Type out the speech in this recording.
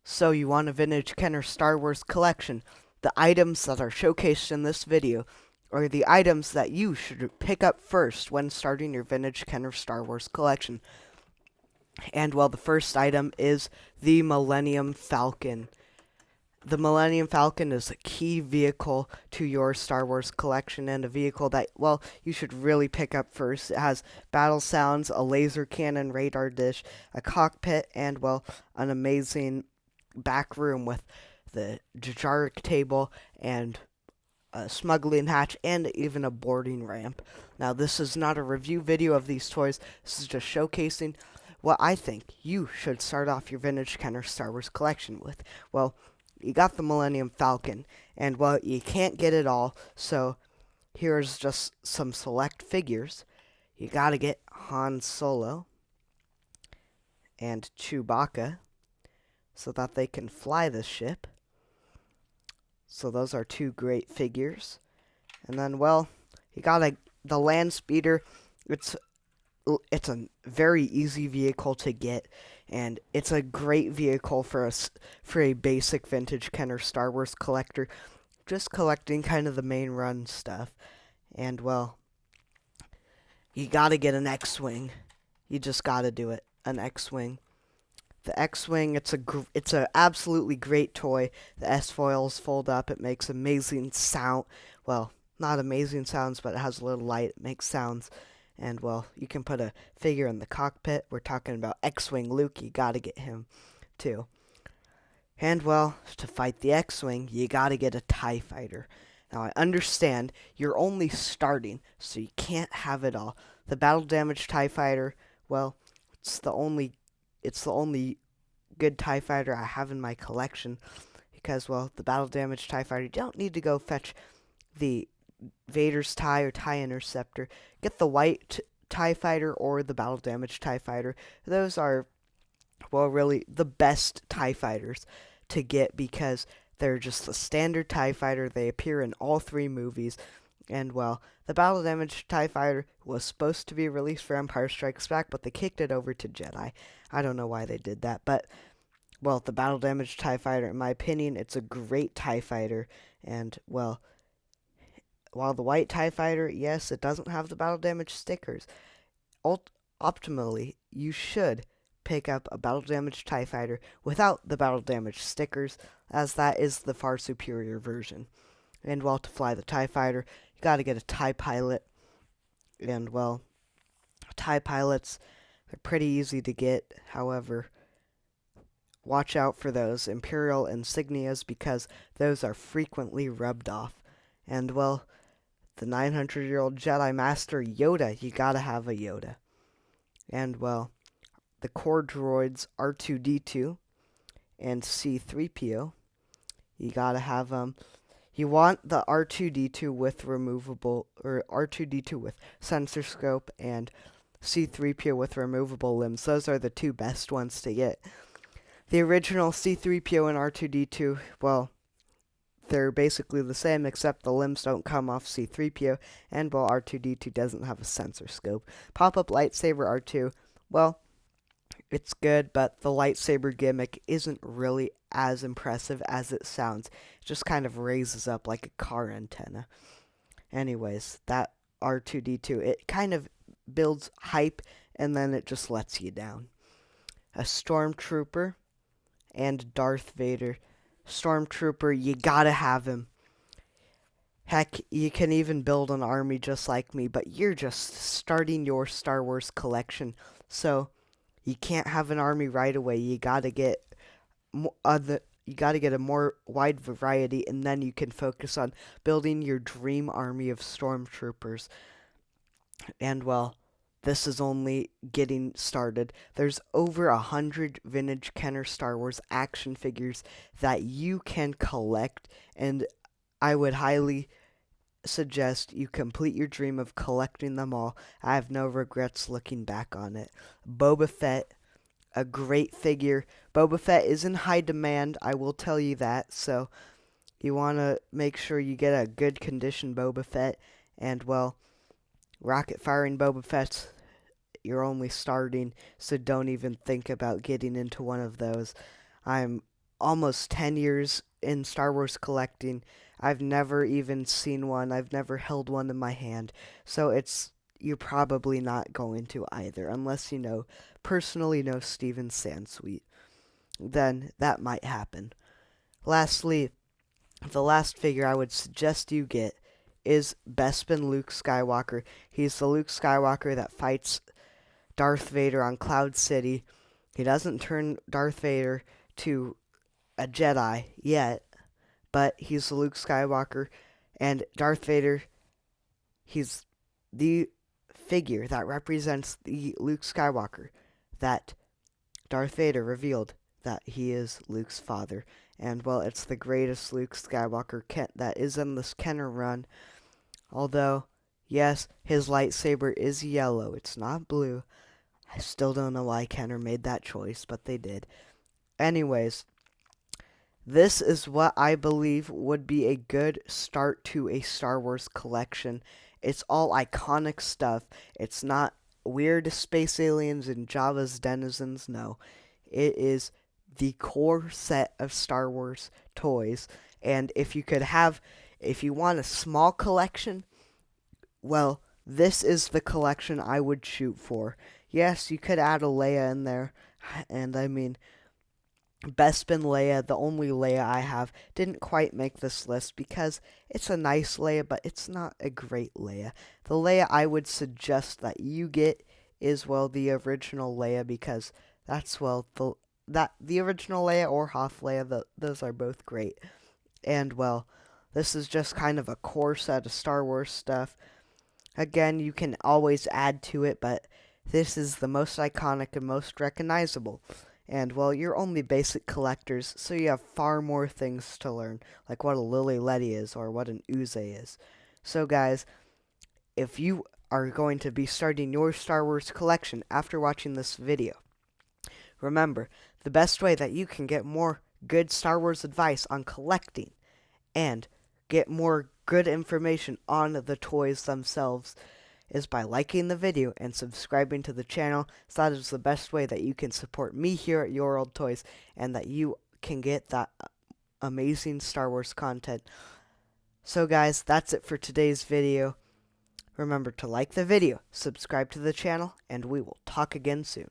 So you want a vintage Kenner Star Wars collection. The items that are showcased in this video are the items that you should pick up first when starting your vintage Kenner Star Wars collection. And well, the first item is the Millennium Falcon. The Millennium Falcon is a key vehicle to your Star Wars collection and a vehicle that, well, you should really pick up first. It has battle sounds, a laser cannon radar dish, a cockpit, and, well, an amazing back room with the Jajaric table and a smuggling hatch and even a boarding ramp. Now, this is not a review video of these toys. This is just showcasing what I think you should start off your vintage Kenner Star Wars collection with. Well, you got the Millennium Falcon, and well, you can't get it all, so here's just some select figures. You gotta get Han Solo and Chewbacca so that they can fly the ship. So those are two great figures. And then, well, you got the land speeder. It's a very easy vehicle to get, and it's a great vehicle for a basic vintage Kenner Star Wars collector, just collecting kind of the main run stuff. And well, you gotta get an X-wing. You just gotta do it. An X-wing. The X-wing, it's a absolutely great toy. The S-foils fold up. It makes amazing sound. Well, not amazing sounds, but it has a little light. It makes sounds. And, well, you can put a figure in the cockpit. We're talking about X-Wing Luke. You gotta get him, too. And, well, to fight the X-Wing, you gotta get a TIE Fighter. Now, I understand you're only starting, so you can't have it all. The Battle Damage TIE Fighter, well, it's the only good TIE Fighter I have in my collection. Because, well, the Battle Damage TIE Fighter, you don't need to go fetch the Vader's TIE or TIE Interceptor. Get the white TIE Fighter or the Battle Damage TIE Fighter. Those are, well, really the best TIE Fighters to get because they're just the standard TIE Fighter. They appear in all three movies. And, well, the Battle Damage TIE Fighter was supposed to be released for Empire Strikes Back, but they kicked it over to Jedi. I don't know why they did that, but, well, the Battle Damage TIE Fighter, in my opinion, it's a great TIE Fighter. And, well, while the white TIE Fighter, yes, it doesn't have the battle damage stickers. Optimally, you should pick up a battle damage TIE Fighter without the battle damage stickers, as that is the far superior version. And while to fly the TIE Fighter, you gotta get a TIE Pilot. And, well, TIE Pilots, they're pretty easy to get. However, watch out for those Imperial insignias because those are frequently rubbed off. And, well, the 900-year-old Jedi Master Yoda, you gotta have a Yoda. And, well, the core droids R2-D2 and C-3PO, you gotta have them. You want the R2-D2 with removable, or R2-D2 with sensor scope and C-3PO with removable limbs. Those are the two best ones to get. The original C-3PO and R2-D2, well, they're basically the same, except the limbs don't come off C-3PO, and, well, R2-D2 doesn't have a sensor scope. Pop-up lightsaber R2, well, it's good, but the lightsaber gimmick isn't really as impressive as it sounds. It just kind of raises up like a car antenna. Anyways, that R2-D2, it kind of builds hype, and then it just lets you down. A Stormtrooper and Darth Vader. Stormtrooper, you gotta have him. Heck, you can even build an army just like me, but you're just starting your Star Wars collection, so you can't have an army right away. You gotta get a more wide variety, and then you can focus on building your dream army of stormtroopers. And, well, this is only getting started. There's over 100 vintage Kenner Star Wars action figures that you can collect, and I would highly suggest you complete your dream of collecting them all. I have no regrets looking back on it. Boba Fett, a great figure. Boba Fett is in high demand, I will tell you that, so you want to make sure you get a good condition Boba Fett, and, well, rocket firing Boba Fett's you're only starting, so don't even think about getting into one of those. I'm almost 10 years in Star Wars collecting. I've never even seen one. I've never held one in my hand. So you're probably not going to either, unless you personally know Steven Sansweet. Then that might happen. Lastly, the last figure I would suggest you get is Bespin Luke Skywalker. He's the Luke Skywalker that fights Darth Vader on Cloud City. He doesn't turn Darth Vader to a Jedi yet, but he's the Luke Skywalker, and Darth Vader, he's the figure that represents the Luke Skywalker that Darth Vader revealed that he is Luke's father. And, well, it's the greatest Luke Skywalker that is in this Kenner run. Although, yes, his lightsaber is yellow. It's not blue. I still don't know why Kenner made that choice, but they did. Anyways, this is what I believe would be a good start to a Star Wars collection. It's all iconic stuff. It's not weird space aliens and Java's denizens. No, it is the core set of Star Wars toys. And if you want a small collection, well, this is the collection I would shoot for. Yes, you could add a Leia in there, and I mean, Bespin Leia, the only Leia I have, didn't quite make this list because it's a nice Leia, but it's not a great Leia. The Leia I would suggest that you get is, well, the original Leia, because that's, well, the original Leia or Hoth Leia, those are both great. And, well, this is just kind of a core set of Star Wars stuff. Again, you can always add to it, but this is the most iconic and most recognizable. And, well, you're only basic collectors, so you have far more things to learn, like what a Lily Letty is or what an Uze is. So, guys, if you are going to be starting your Star Wars collection after watching this video, remember, the best way that you can get more good Star Wars advice on collecting and get more good information on the toys themselves is by liking the video and subscribing to the channel. So that is the best way that you can support me here at Your Old Toys and that you can get that amazing Star Wars content. So guys, that's it for today's video. Remember to like the video, subscribe to the channel, and we will talk again soon.